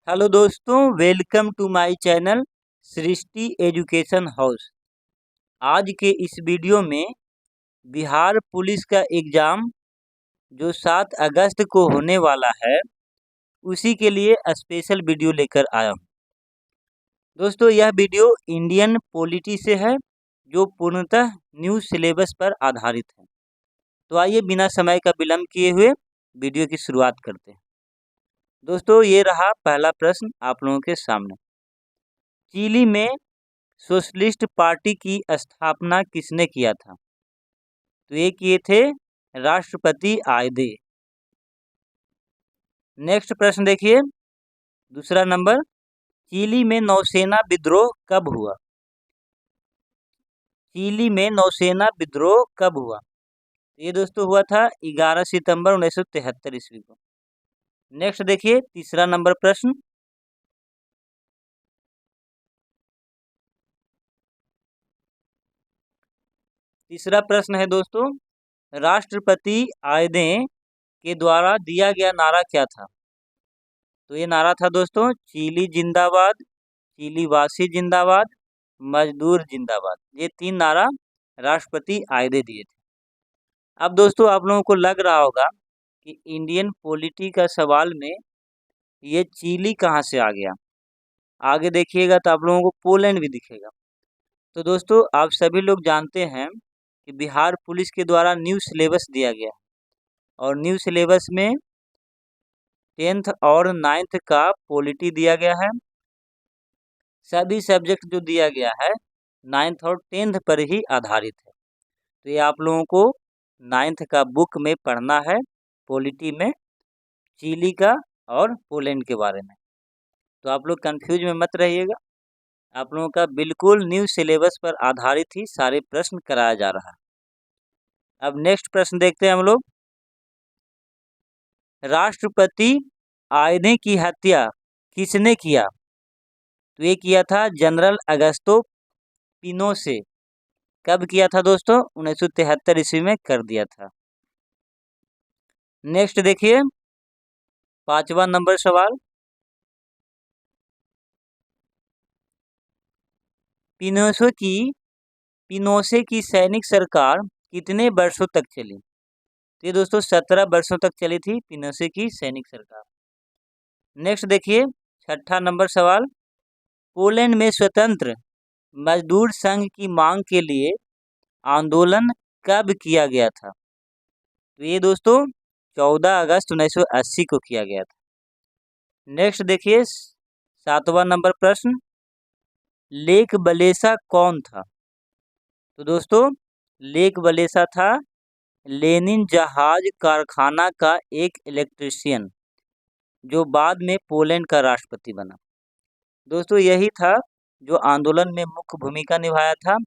Hello दोस्तों, welcome to my channel Srishti education house. आज के इस वीडियो में बिहार पुलिस का एग्ज़ाम जो 7 अगस्त को होने वाला है, उसी के लिए स्पेशल वीडियो लेकर आया हूँ। दोस्तों, यह वीडियो इंडियन पॉलिटी से है, जो पूर्णतः न्यू सिलेबस पर आधारित है। तो आइए बिना समय का विलंब किए हुए वीडियो की शुरुआत करते हैं। दोस्तों, ये रहा पहला प्रश्न आप लोगों के सामने। चिली में सोशलिस्ट पार्टी की स्थापना किसने किया था? तो ये किए थे राष्ट्रपति आयदे। नेक्स्ट प्रश्न देखिए, दूसरा नंबर, चिली में नौसेना विद्रोह कब हुआ? चिली में नौसेना विद्रोह कब हुआ? ये दोस्तों हुआ था 11 सितंबर 1973 ईस्वी को। नेक्स्ट देखिए, तीसरा नंबर प्रश्न, तीसरा प्रश्न है दोस्तों, राष्ट्रपति आयदे के द्वारा दिया गया नारा क्या था? तो ये नारा था दोस्तों, चिली जिंदाबाद, चिली वासी जिंदाबाद, मजदूर जिंदाबाद। ये 3 नारा राष्ट्रपति आयदे दिए थे। अब दोस्तों, आप लोगों को लग रहा होगा कि इंडियन पॉलिटी का सवाल में ये चिली कहाँ से आ गया। आगे देखिएगा तो आप लोगों को पोलैंड भी दिखेगा। तो दोस्तों, आप सभी लोग जानते हैं कि बिहार पुलिस के द्वारा न्यू सिलेबस दिया गया है, और न्यू सिलेबस में 10th और 9th का पॉलिटी दिया गया है। सभी सब्जेक्ट जो दिया गया है 9th और 10th पर ही आधारित है। तो ये आप लोगों को 9th का बुक में पढ़ना है, पॉलिटी में चिली का और पोलैंड के बारे में। तो आप लोग कंफ्यूज में मत रहिएगा, आप लोगों का बिल्कुल न्यू सिलेबस पर आधारित ही सारे प्रश्न कराया जा रहा है। अब नेक्स्ट प्रश्न देखते हैं हम लोग। राष्ट्रपति आयदे की हत्या किसने किया? तो ये किया था जनरल अगस्तो पिनोशे। कब किया था दोस्तों? 1973 ईस्वी में कर दिया था। नेक्स्ट देखिए, 5वां नंबर सवाल, पिनोशे की सैनिक सरकार कितने वर्षों तक चली? तो ये दोस्तों 17 वर्षों तक चली थी पिनोशे की सैनिक सरकार। नेक्स्ट देखिए, 6ठा नंबर सवाल, पोलैंड में स्वतंत्र मजदूर संघ की मांग के लिए आंदोलन कब किया गया था? तो ये दोस्तों 14 अगस्त 1980 को किया गया था। नेक्स्ट देखिए, 7वां नंबर प्रश्न, लेक बलेसा कौन था? तो दोस्तों, लेक बलेसा था लेनिन जहाज कारखाना का एक इलेक्ट्रीशियन, जो बाद में पोलैंड का राष्ट्रपति बना। दोस्तों, यही था जो आंदोलन में मुख्य भूमिका निभाया था,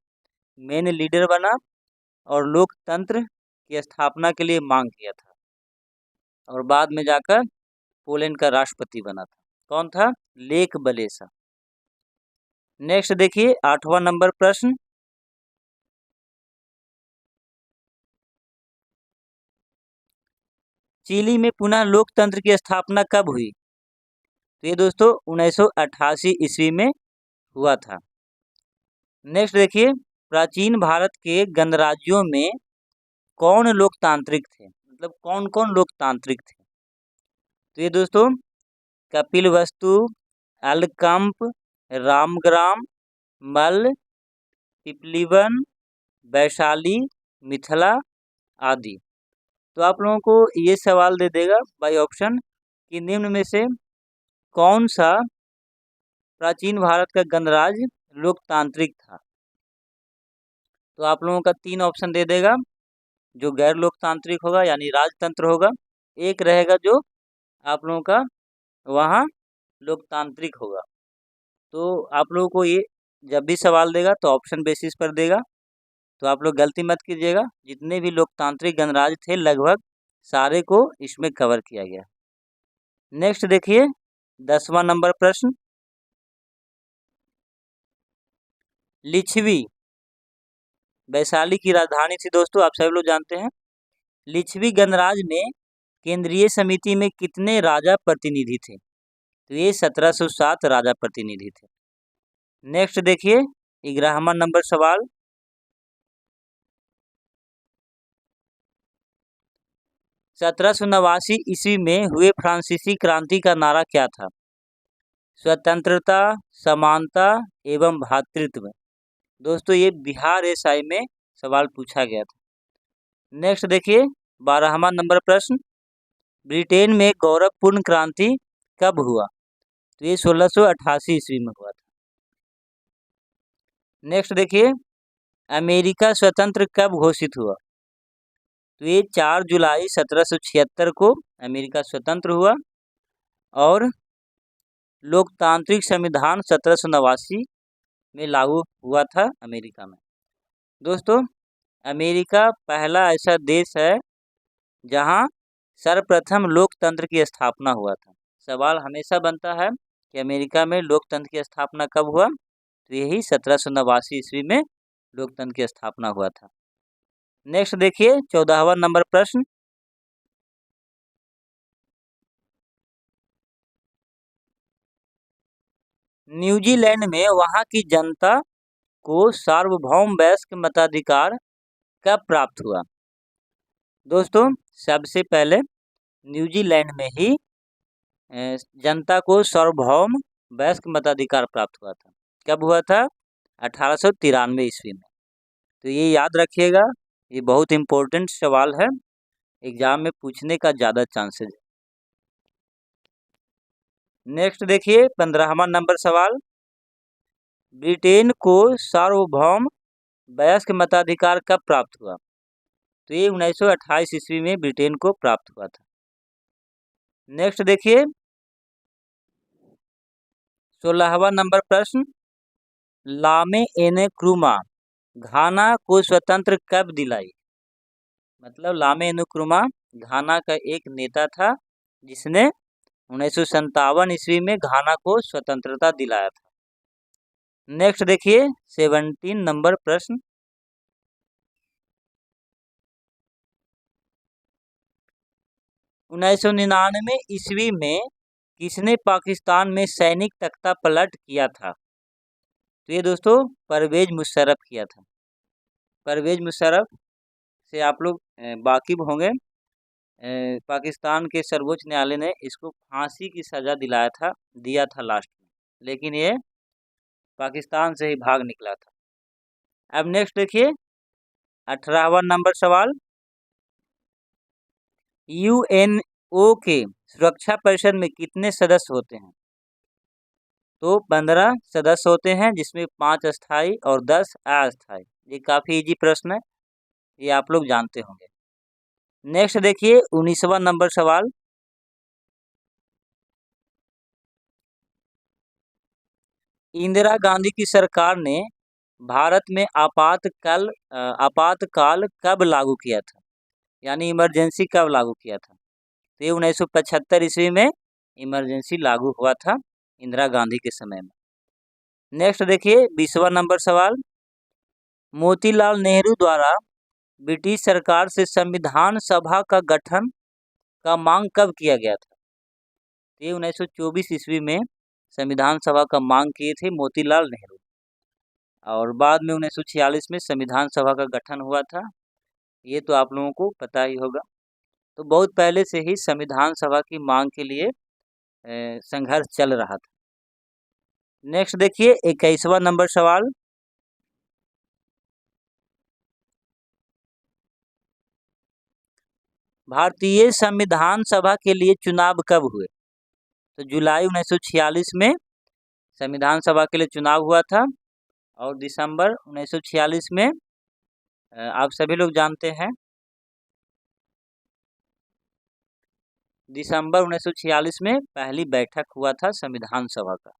मेन लीडर बना और लोकतंत्र की स्थापना के लिए मांग किया था, और बाद में जाकर पोलैंड का राष्ट्रपति बना था। कौन था? लेक बलेसा। नेक्स्ट देखिए, 8वां नंबर प्रश्न, चिली में पुनः लोकतंत्र की स्थापना कब हुई? तो ये दोस्तों 1988 ईस्वी में हुआ था। नेक्स्ट देखिए, प्राचीन भारत के गणराज्यों में कौन लोकतांत्रिक थे? मतलब कौन कौन लोकतांत्रिक थे? तो ये दोस्तों कपिलवस्तु, अलकंप, रामग्राम, मल्ल, पिपलीवन, वैशाली, मिथिला आदि। तो आप लोगों को ये सवाल दे देगा बाय ऑप्शन कि निम्न में से कौन सा प्राचीन भारत का गणराज्य लोकतांत्रिक था? तो आप लोगों का 3 ऑप्शन दे देगा, जो गैर लोकतांत्रिक होगा यानी राजतंत्र होगा, एक रहेगा जो आप लोगों का वहाँ लोकतांत्रिक होगा। तो आप लोगों को ये जब भी सवाल देगा तो ऑप्शन बेसिस पर देगा, तो आप लोग गलती मत कीजिएगा। जितने भी लोकतांत्रिक गणराज्य थे लगभग सारे को इसमें कवर किया गया। नेक्स्ट देखिए, 10वां नंबर प्रश्न, लिच्छवी वैशाली की राजधानी थी दोस्तों, आप सभी लोग जानते हैं। लिच्छवी गणराज्य में केंद्रीय समिति में कितने राजा प्रतिनिधि थे? तो ये 1707 राजा प्रतिनिधि थे। नेक्स्ट देखिए 11वां नंबर सवाल, 1789 ईस्वी में हुए फ्रांसीसी क्रांति का नारा क्या था? स्वतंत्रता, समानता एवं भ्रातृत्व। दोस्तों ये बिहार एसआई में सवाल पूछा गया था। नेक्स्ट देखिए 12वां नंबर प्रश्न, ब्रिटेन में गौरवपूर्ण क्रांति कब हुआ? तो ये 1688 ईस्वी में हुआ था। नेक्स्ट देखिए अमेरिका स्वतंत्र कब घोषित हुआ? तो ये 4 जुलाई 1776 को अमेरिका स्वतंत्र हुआ और लोकतांत्रिक संविधान 1789 में लागू हुआ था अमेरिका में। दोस्तों अमेरिका पहला ऐसा देश है जहां सर्वप्रथम लोकतंत्र की स्थापना हुआ था। सवाल हमेशा बनता है कि अमेरिका में लोकतंत्र की स्थापना कब हुआ? तो यही 1789 ईस्वी में लोकतंत्र की स्थापना हुआ था। नेक्स्ट देखिए 14वां नंबर प्रश्न, न्यूजीलैंड में वहां की जनता को सार्वभौम वयस्क मताधिकार कब प्राप्त हुआ? दोस्तों सबसे पहले न्यूजीलैंड में ही जनता को सार्वभौम वयस्क मताधिकार प्राप्त हुआ था। कब हुआ था? 1893 ईस्वी में। तो ये याद रखिएगा, ये बहुत इम्पोर्टेंट सवाल है, एग्जाम में पूछने का ज़्यादा चांसेस है। नेक्स्ट देखिए 15वां नंबर सवाल, ब्रिटेन को सार्वभौम वयस्क मताधिकार कब प्राप्त हुआ? तो ये 1928 ईस्वी में ब्रिटेन को प्राप्त हुआ था। नेक्स्ट देखिए 16वां नंबर प्रश्न, लामे एने क्रुमा घाना को स्वतंत्र कब दिलाई? मतलब लामे एने क्रुमा घाना का एक नेता था जिसने 1957 ईस्वी में घाना को स्वतंत्रता दिलाया था। नेक्स्ट देखिए 17 नंबर प्रश्न, 1999 ईस्वी में किसने पाकिस्तान में सैनिक तख्ता पलट किया था? तो ये दोस्तों परवेज मुशर्रफ किया था। परवेज मुशर्रफ से आप लोग वाकिफ होंगे। पाकिस्तान के सर्वोच्च न्यायालय ने इसको फांसी की सज़ा दिया था लास्ट में, लेकिन ये पाकिस्तान से ही भाग निकला था। अब नेक्स्ट देखिए 18वां नंबर सवाल, यूएनओ के सुरक्षा परिषद में कितने सदस्य होते हैं? तो 15 सदस्य होते हैं, जिसमें 5 स्थायी और 10 अस्थायी। ये काफ़ी इजी प्रश्न है, ये आप लोग जानते होंगे। नेक्स्ट देखिए 19वां नंबर सवाल, इंदिरा गांधी की सरकार ने भारत में आपातकाल कब लागू किया था? यानी इमरजेंसी कब लागू किया था? तो ये 1975 ईस्वी में इमरजेंसी लागू हुआ था इंदिरा गांधी के समय में। नेक्स्ट देखिए 20वां नंबर सवाल, मोतीलाल नेहरू द्वारा ब्रिटिश सरकार से संविधान सभा का गठन का मांग कब किया गया था? ये 1924 ईस्वी में संविधान सभा का मांग किए थे मोतीलाल नेहरू, और बाद में 1946 में संविधान सभा का गठन हुआ था। ये तो आप लोगों को पता ही होगा। तो बहुत पहले से ही संविधान सभा की मांग के लिए संघर्ष चल रहा था। नेक्स्ट देखिए 21वां नंबर सवाल, भारतीय संविधान सभा के लिए चुनाव कब हुए? तो जुलाई 1946 में संविधान सभा के लिए चुनाव हुआ था, और दिसंबर 1946 में आप सभी लोग जानते हैं, दिसंबर 1946 में पहली बैठक हुआ था संविधान सभा का।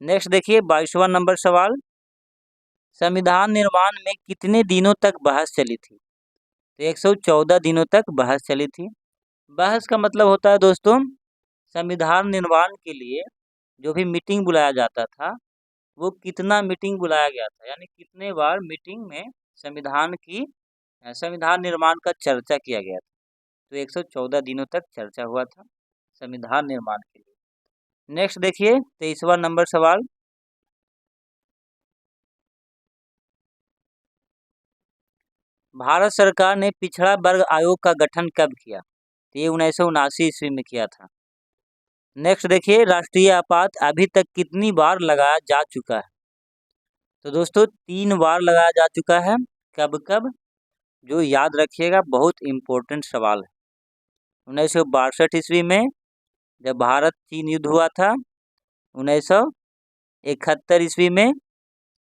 नेक्स्ट देखिए 22वां नंबर सवाल, संविधान निर्माण में कितने दिनों तक बहस चली थी? तो 114 दिनों तक बहस चली थी। बहस का मतलब होता है दोस्तों, संविधान निर्माण के लिए जो भी मीटिंग बुलाया जाता था, वो कितना मीटिंग बुलाया गया था, यानी कितने बार मीटिंग में संविधान निर्माण का चर्चा किया गया था। तो 114 दिनों तक चर्चा हुआ था संविधान निर्माण के लिए। नेक्स्ट देखिए 23वां नंबर सवाल, भारत सरकार ने पिछड़ा वर्ग आयोग का गठन कब किया? तो ये 1979 ईस्वी में किया था। नेक्स्ट देखिए, राष्ट्रीय आपात अभी तक कितनी बार लगाया जा चुका है? तो दोस्तों 3 बार लगाया जा चुका है। कब कब? जो याद रखिएगा, बहुत इम्पोर्टेंट सवाल है। 1962 ईस्वी में जब भारत चीन युद्ध हुआ था, 1971 ईस्वी में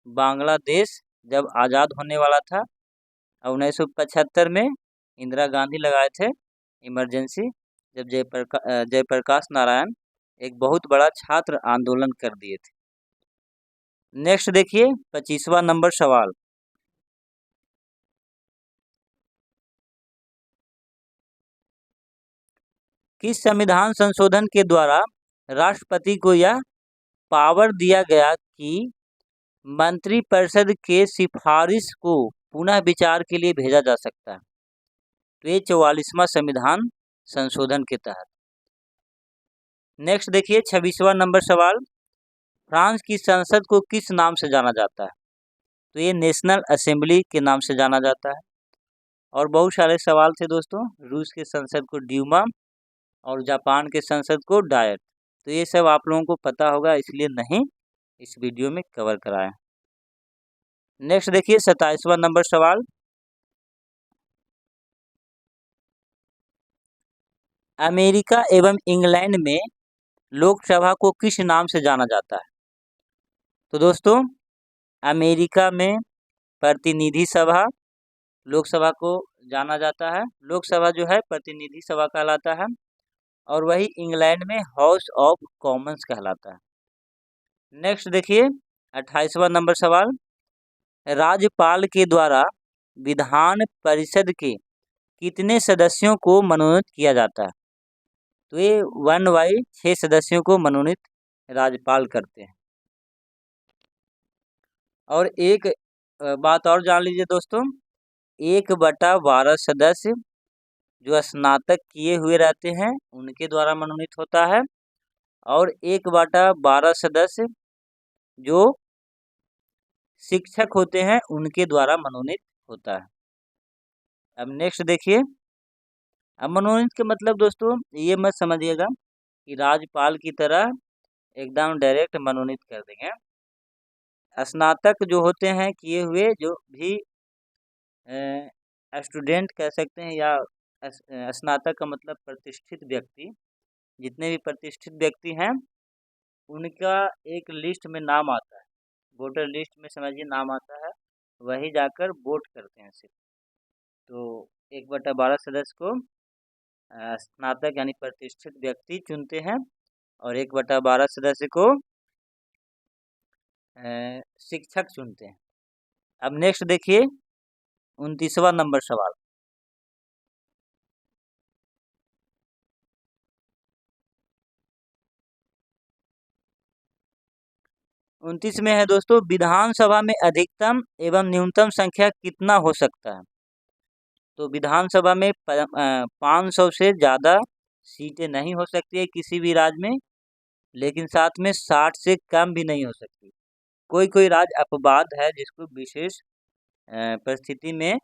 बांग्लादेश जब आज़ाद होने वाला था, और 1975 में इंदिरा गांधी लगाए थे इमरजेंसी, जब जयप्रकाश नारायण एक बहुत बड़ा छात्र आंदोलन कर दिए थे। नेक्स्ट देखिए 25वां नंबर सवाल, किस संविधान संशोधन के द्वारा राष्ट्रपति को यह पावर दिया गया कि मंत्रिपरिषद के सिफारिश को पुनः विचार के लिए भेजा जा सकता है? तो ये 44वां संविधान संशोधन के तहत। नेक्स्ट देखिए 26वां नंबर सवाल, फ्रांस की संसद को किस नाम से जाना जाता है? तो ये नेशनल असेंबली के नाम से जाना जाता है। और बहुत सारे सवाल थे दोस्तों, रूस के संसद को ड्यूमा और जापान के संसद को डायट। तो ये सब आप लोगों को पता होगा, इसलिए नहीं इस वीडियो में कवर कराया। नेक्स्ट देखिए 27वां नंबर सवाल, अमेरिका एवं इंग्लैंड में लोकसभा को किस नाम से जाना जाता है? तो दोस्तों अमेरिका में प्रतिनिधि सभा लोकसभा को जाना जाता है। लोकसभा जो है प्रतिनिधि सभा कहलाता है, और वही इंग्लैंड में हाउस ऑफ कॉमन्स कहलाता है। नेक्स्ट देखिए 28वां नंबर सवाल, राज्यपाल के द्वारा विधान परिषद के कितने सदस्यों को मनोनीत किया जाता है? तो ये 1/6 सदस्यों को मनोनीत राज्यपाल करते हैं। और एक बात और जान लीजिए दोस्तों, 1/12 सदस्य जो स्नातक किए हुए रहते हैं उनके द्वारा मनोनीत होता है, और 1/12 सदस्य जो शिक्षक होते हैं उनके द्वारा मनोनीत होता है। अब नेक्स्ट देखिए, अब मनोनीत के मतलब दोस्तों ये मत समझिएगा कि राज्यपाल की तरह एकदम डायरेक्ट मनोनीत कर देंगे। स्नातक जो होते हैं किए हुए, जो भी स्टूडेंट कह सकते हैं, या स्नातक का मतलब प्रतिष्ठित व्यक्ति, जितने भी प्रतिष्ठित व्यक्ति हैं उनका एक लिस्ट में नाम आता है, वोटर लिस्ट में समझिए नाम आता है, वही जाकर वोट करते हैं सिर्फ। तो 1/12 सदस्य को स्नातक यानी प्रतिष्ठित व्यक्ति चुनते हैं, और 1/12 सदस्य को शिक्षक चुनते हैं। अब नेक्स्ट देखिए 29वां नंबर सवाल, उनतीस में है दोस्तों, विधानसभा में अधिकतम एवं न्यूनतम संख्या कितना हो सकता है? तो विधानसभा में 500 से ज़्यादा सीटें नहीं हो सकती है किसी भी राज्य में, लेकिन साथ में 60 से कम भी नहीं हो सकती। कोई कोई राज्य अपवाद है जिसको विशेष परिस्थिति में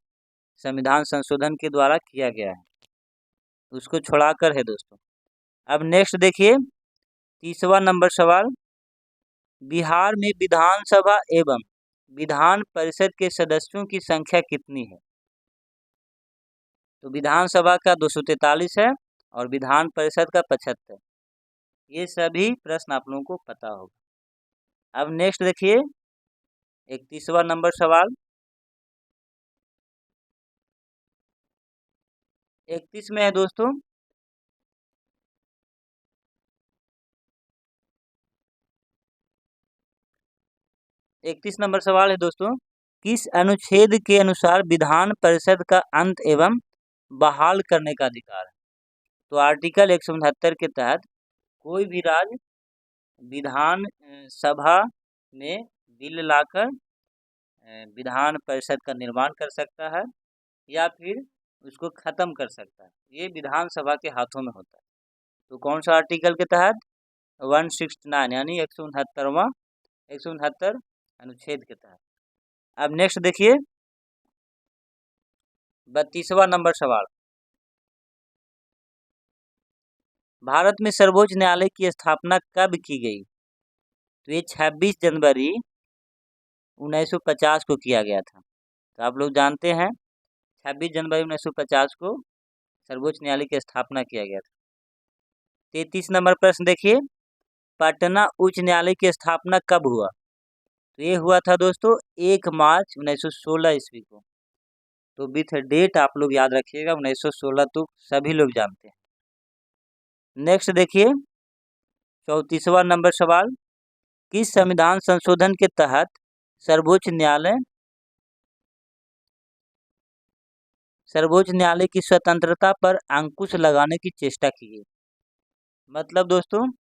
संविधान संशोधन के द्वारा किया गया है, उसको छोड़ाकर है दोस्तों। अब नेक्स्ट देखिए 30वां नंबर सवाल, बिहार में विधानसभा एवं विधान परिषद के सदस्यों की संख्या कितनी है? तो विधानसभा का 243 है और विधान परिषद का 75। ये सभी प्रश्न आप लोगों को पता होगा। अब नेक्स्ट देखिए 31वां नंबर सवाल, 31 में है दोस्तों, इकतीस नंबर सवाल है दोस्तों, किस अनुच्छेद के अनुसार विधान परिषद का अंत एवं बहाल करने का अधिकार है? तो आर्टिकल 169 के तहत कोई भी राज्य विधान सभा में बिल लाकर विधान परिषद का निर्माण कर सकता है, या फिर उसको ख़त्म कर सकता है। ये विधानसभा के हाथों में होता है। तो कौन सा आर्टिकल के तहत? 169 यानी 169 अनुच्छेद के तहत। अब नेक्स्ट देखिए 32वां नंबर सवाल, भारत में सर्वोच्च न्यायालय की स्थापना कब की गई? तो ये 26 जनवरी 1950 को किया गया था। तो आप लोग जानते हैं 26 जनवरी 1950 को सर्वोच्च न्यायालय की स्थापना किया गया था। 33 नंबर प्रश्न देखिए, पटना उच्च न्यायालय की स्थापना कब हुआ? तो ये हुआ था दोस्तों 1 मार्च 1916 ईस्वी को। तो विथ डेट आप लोग याद रखिएगा, 1916 तो सभी लोग जानते हैं। नेक्स्ट देखिए 34वां नंबर सवाल, किस संविधान संशोधन के तहत सर्वोच्च न्यायालय की स्वतंत्रता पर अंकुश लगाने की चेष्टा की गई? मतलब दोस्तों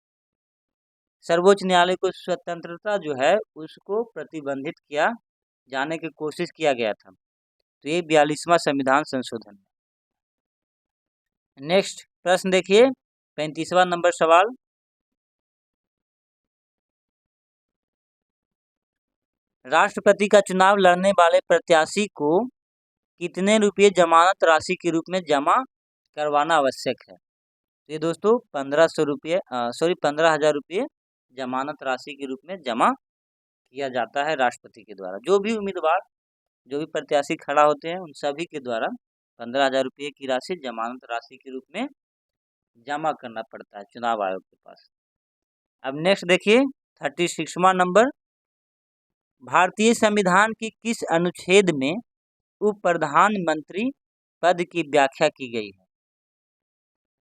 सर्वोच्च न्यायालय को स्वतंत्रता जो है उसको प्रतिबंधित किया जाने की कोशिश किया गया था। तो ये 42वां संविधान संशोधन है। नेक्स्ट प्रश्न देखिए 35वां नंबर सवाल, राष्ट्रपति का चुनाव लड़ने वाले प्रत्याशी को कितने रुपये जमानत राशि के रूप में जमा करवाना आवश्यक है? ये दोस्तों 15,000 रुपये जमानत राशि के रूप में जमा किया जाता है राष्ट्रपति के द्वारा। जो भी उम्मीदवार जो भी प्रत्याशी खड़ा होते हैं उन सभी के द्वारा 15,000 रुपये की राशि जमानत राशि के रूप में जमा करना पड़ता है चुनाव आयोग के पास। अब नेक्स्ट देखिए 36वां नंबर, भारतीय संविधान की किस अनुच्छेद में उप प्रधानमंत्री पद की व्याख्या की गई है?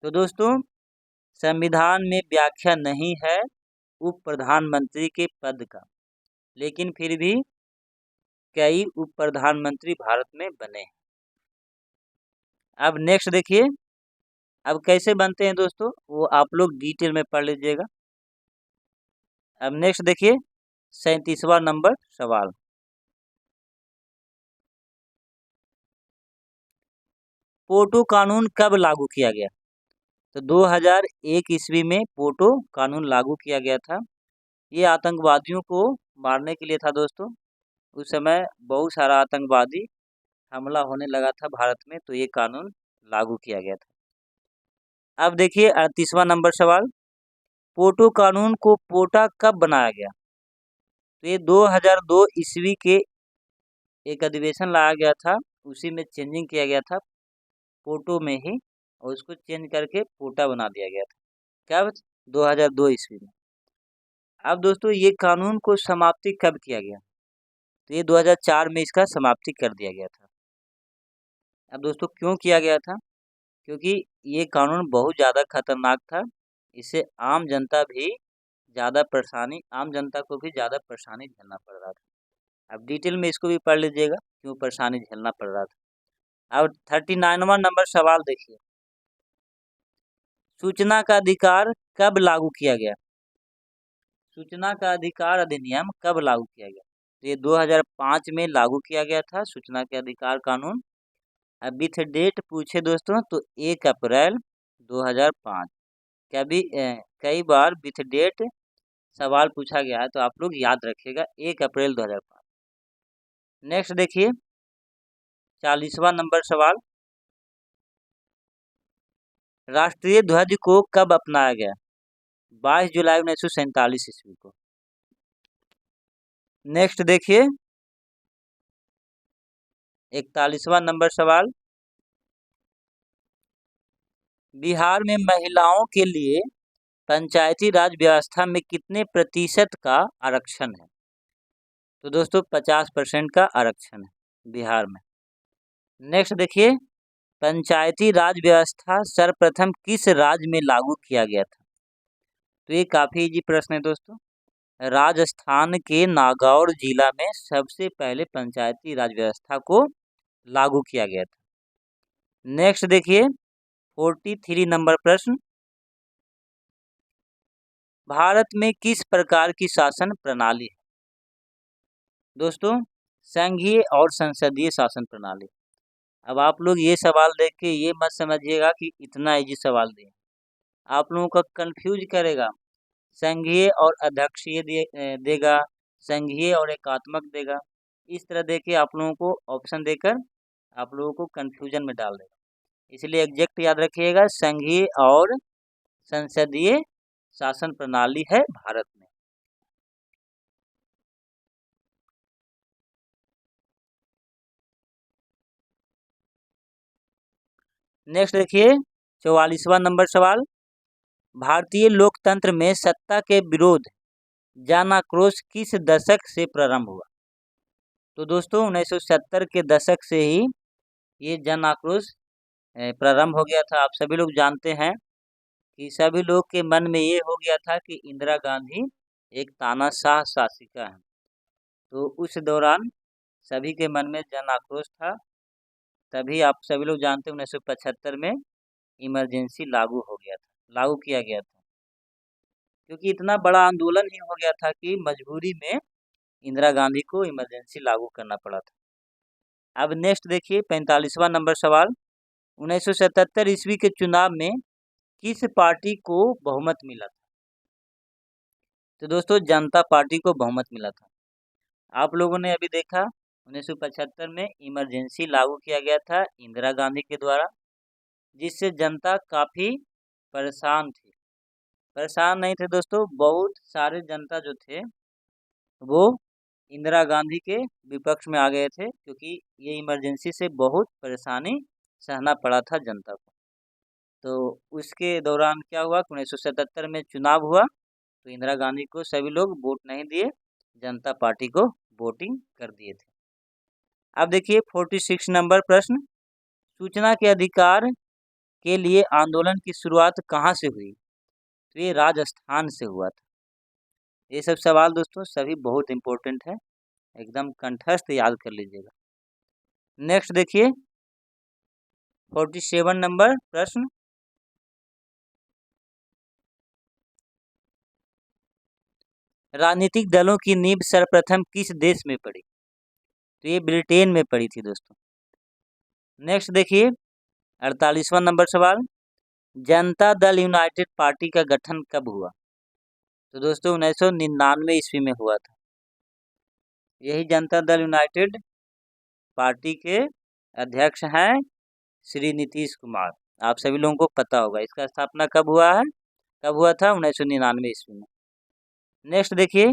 तो दोस्तों संविधान में व्याख्या नहीं है उप प्रधानमंत्री के पद का, लेकिन फिर भी कई उप प्रधानमंत्री भारत में बने हैं। अब नेक्स्ट देखिए, अब कैसे बनते हैं दोस्तों वो आप लोग डिटेल में पढ़ लीजिएगा। अब नेक्स्ट देखिए 37वां नंबर सवाल, पोटो कानून कब लागू किया गया? तो 2001 ईस्वी में पोटो कानून लागू किया गया था। ये आतंकवादियों को मारने के लिए था दोस्तों। उस समय बहुत सारा आतंकवादी हमला होने लगा था भारत में, तो ये कानून लागू किया गया था। अब देखिए 38वां नंबर सवाल, पोटो कानून को पोटा कब बनाया गया? तो ये 2002 ईस्वी के एक अधिवेशन लाया गया था, उसी में चेंजिंग किया गया था पोटो में ही, और उसको चेंज करके पोटा बना दिया गया था। कब? 2002 ईस्वी में। अब दोस्तों ये कानून को समाप्ति कब किया गया? तो ये 2004 में इसका समाप्ति कर दिया गया था। अब दोस्तों क्यों किया गया था? क्योंकि ये कानून बहुत ज़्यादा खतरनाक था। इससे आम जनता को भी ज़्यादा परेशानी झेलना पड़ रहा था। अब डिटेल में इसको भी पढ़ लीजिएगा क्यों परेशानी झेलना पड़ रहा था। अब 39वां नंबर सवाल देखिए, सूचना का अधिकार कब लागू किया गया? सूचना का अधिकार अधिनियम कब लागू किया गया? तो ये 2005 में लागू किया गया था सूचना के अधिकार कानून। अब विथ डेट पूछे दोस्तों तो 1 अप्रैल 2005। कई बार विथ डेट सवाल पूछा गया है, तो आप लोग याद रखिएगा 1 अप्रैल 2005। नेक्स्ट देखिए 40वां नंबर सवाल, राष्ट्रीय ध्वज को कब अपनाया गया? 22 जुलाई 1947 ईस्वी को। नेक्स्ट देखिए 41वां नंबर सवाल, बिहार में महिलाओं के लिए पंचायती राज व्यवस्था में कितने प्रतिशत का आरक्षण है? तो दोस्तों 50% का आरक्षण है बिहार में। नेक्स्ट देखिए, पंचायती राज व्यवस्था सर्वप्रथम किस राज्य में लागू किया गया था? तो ये काफ़ी इजी प्रश्न है दोस्तों। राजस्थान के नागौर जिला में सबसे पहले पंचायती राज व्यवस्था को लागू किया गया था। नेक्स्ट देखिए 43 नंबर प्रश्न, भारत में किस प्रकार की शासन प्रणाली है? दोस्तों संघीय और संसदीय शासन प्रणाली। अब आप लोग ये सवाल देख के ये मत समझिएगा कि इतना इजी सवाल दिए, आप लोगों का कंफ्यूज करेगा। संघीय और अध्यक्षीय देगा, संघीय और एकात्मक देगा। इस तरह देके आप लोगों को ऑप्शन देकर आप लोगों को कंफ्यूजन में डाल देगा। इसलिए एग्जैक्ट याद रखिएगा, संघीय और संसदीय शासन प्रणाली है भारत में। नेक्स्ट देखिए 44वां नंबर सवाल, भारतीय लोकतंत्र में सत्ता के विरोध जन आक्रोश किस दशक से प्रारंभ हुआ? तो दोस्तों 1970 के दशक से ही ये जन आक्रोश प्रारंभ हो गया था। आप सभी लोग जानते हैं कि सभी लोग के मन में ये हो गया था कि इंदिरा गांधी एक तानाशाह शासिका है। तो उस दौरान सभी के मन में जन आक्रोश था। तभी आप सभी लोग जानते हैं 1975 में इमरजेंसी लागू किया गया था, क्योंकि इतना बड़ा आंदोलन ही हो गया था कि मजबूरी में इंदिरा गांधी को इमरजेंसी लागू करना पड़ा था। अब नेक्स्ट देखिए 45वां नंबर सवाल, 1977 ईस्वी के चुनाव में किस पार्टी को बहुमत मिला था? तो दोस्तों जनता पार्टी को बहुमत मिला था। आप लोगों ने अभी देखा 1975 में इमरजेंसी लागू किया गया था इंदिरा गांधी के द्वारा, जिससे जनता काफ़ी परेशान थी। परेशान नहीं थे दोस्तों, बहुत सारे जनता जो थे वो इंदिरा गांधी के विपक्ष में आ गए थे, क्योंकि ये इमरजेंसी से बहुत परेशानी सहना पड़ा था जनता को। तो उसके दौरान क्या हुआ कि 1977 में चुनाव हुआ, तो इंदिरा गांधी को सभी लोग वोट नहीं दिए, जनता पार्टी को वोटिंग कर दिए थे। अब देखिए 46 नंबर प्रश्न, सूचना के अधिकार के लिए आंदोलन की शुरुआत कहाँ से हुई? तो ये राजस्थान से हुआ था। ये सब सवाल दोस्तों सभी बहुत इम्पोर्टेंट है, एकदम कंठस्थ याद कर लीजिएगा। नेक्स्ट देखिए 47 नंबर प्रश्न, राजनीतिक दलों की नींव सर्वप्रथम किस देश में पड़ी? तो ये ब्रिटेन में पड़ी थी दोस्तों। नेक्स्ट देखिए 48वां नंबर सवाल, जनता दल यूनाइटेड पार्टी का गठन कब हुआ? तो दोस्तों 1999 ईस्वी में हुआ था। यही जनता दल यूनाइटेड पार्टी के अध्यक्ष हैं श्री नीतीश कुमार। आप सभी लोगों को पता होगा इसका स्थापना कब हुआ था 1999 ईस्वी में। नेक्स्ट देखिए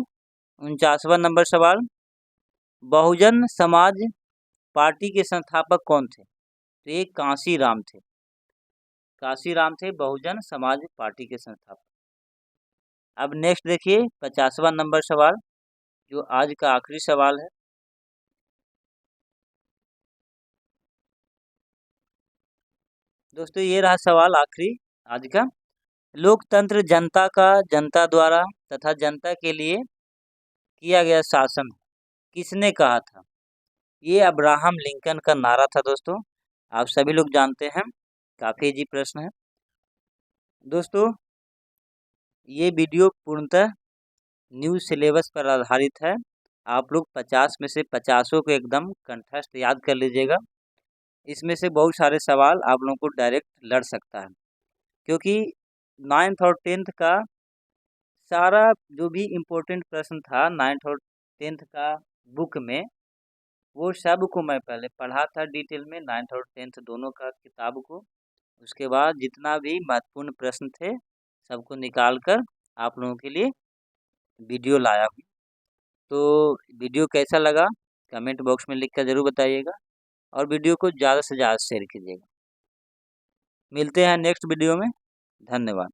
49वां नंबर सवाल, बहुजन समाज पार्टी के संस्थापक कौन थे? तो ये कांशीराम थे बहुजन समाज पार्टी के संस्थापक। अब नेक्स्ट देखिए 50वां नंबर सवाल, जो आज का आखिरी सवाल है। दोस्तों ये रहा सवाल आखिरी आज का, लोकतंत्र जनता का, जनता द्वारा तथा जनता के लिए किया गया शासन किसने कहा था? ये अब्राहम लिंकन का नारा था दोस्तों। आप सभी लोग जानते हैं, काफ़ी इजी प्रश्न है दोस्तों। ये वीडियो पूर्णतः न्यू सिलेबस पर आधारित है। आप लोग 50 में से 50 को एकदम कंठस्थ याद कर लीजिएगा। इसमें से बहुत सारे सवाल आप लोगों को डायरेक्ट लड़ सकता है, क्योंकि 9th और 10th का सारा जो भी इम्पोर्टेंट प्रश्न था 9th और 10th का बुक में, वो सब को मैं पहले पढ़ा था डिटेल में, 9th और 10th दोनों का किताब को। उसके बाद जितना भी महत्वपूर्ण प्रश्न थे सबको निकाल कर आप लोगों के लिए वीडियो लाया हूँ। तो वीडियो कैसा लगा कमेंट बॉक्स में लिख कर ज़रूर बताइएगा, और वीडियो को ज़्यादा से ज़्यादा शेयर कीजिएगा। मिलते हैं नेक्स्ट वीडियो में, धन्यवाद।